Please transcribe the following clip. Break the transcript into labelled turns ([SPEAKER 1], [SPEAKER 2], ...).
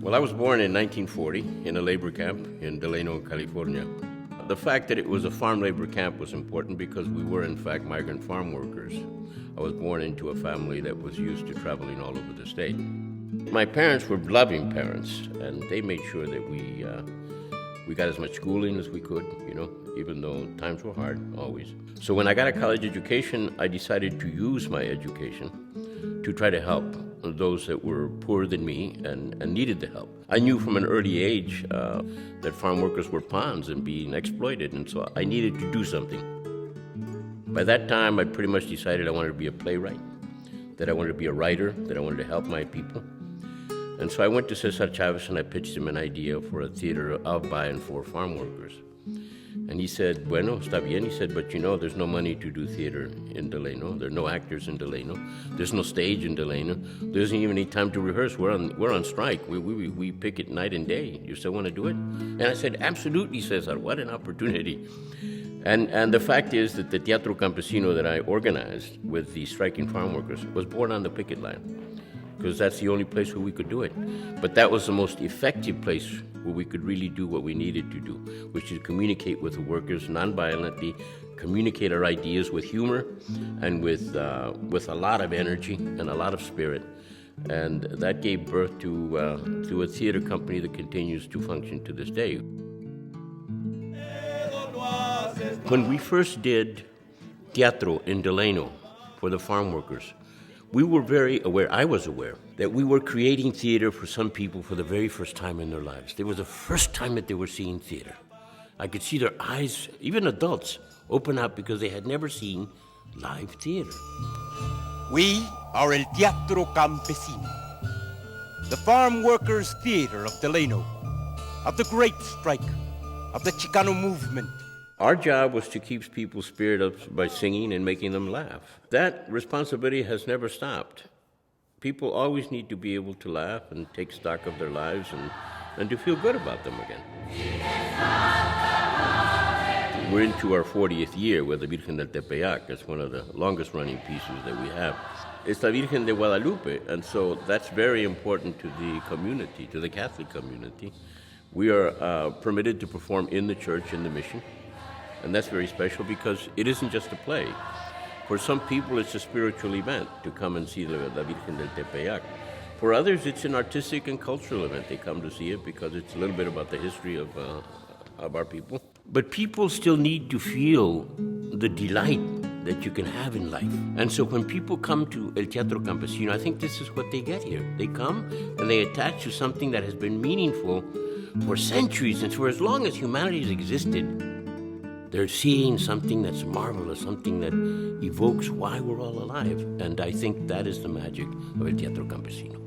[SPEAKER 1] Well, I was born in 1940 in a labor camp in Delano, California. The fact that it was a farm labor camp was important because we were, in fact, migrant farm workers. I was born into a family that was used to traveling all over the state. My parents were loving parents, and they made sure that we got as much schooling as we could, even though times were hard, always. So when I got a college education, I decided to use my education to try to help those that were poorer than me and needed the help. I knew from an early age that farm workers were pawns and being exploited, and so I needed to do something. By that time, I pretty much decided I wanted to be a playwright, that I wanted to be a writer, that I wanted to help my people. And so I went to Cesar Chavez and I pitched him an idea for a theater of, by, and for farm workers. And he said, bueno, está bien. He said, but there's no money to do theater in Delano. There are no actors in Delano. There's no stage in Delano. There isn't even any time to rehearse. We're on strike. We pick it night and day. You still want to do it? And I said, absolutely, Cesar. What an opportunity. And the fact is that the Teatro Campesino that I organized with the striking farm workers was born on the picket line, because that's the only place where we could do it. But that was the most effective place where we could really do what we needed to do, which is communicate with the workers nonviolently, communicate our ideas with humor and with a lot of energy and a lot of spirit. And that gave birth to a theater company that continues to function to this day. When we first did Teatro in Delano for the farm workers, we were very aware, I was aware, that we were creating theater for some people for the very first time in their lives. It was the first time that they were seeing theater. I could see their eyes, even adults, open up because they had never seen live theater.
[SPEAKER 2] We are El Teatro Campesino, the farm workers' theater of Delano, of the Great Strike, of the Chicano movement.
[SPEAKER 1] Our job was to keep people's spirit up by singing and making them laugh. That responsibility has never stopped. People always need to be able to laugh and take stock of their lives and to feel good about them again. We're into our 40th year with the Virgen del Tepeyac. It's one of the longest running pieces that we have. It's la Virgen de Guadalupe, and so that's very important to the community, to the Catholic community. We are permitted to perform in the church, in the mission. And that's very special because it isn't just a play. For some people, it's a spiritual event to come and see La Virgen del Tepeyac. For others, it's an artistic and cultural event. They come to see it because it's a little bit about the history of our people. But people still need to feel the delight that you can have in life. And so when people come to El Teatro Campesino, I think this is what they get here. They come and they attach to something that has been meaningful for centuries and for as long as humanity has existed. They're seeing something that's marvelous, something that evokes why we're all alive. And I think that is the magic of El Teatro Campesino.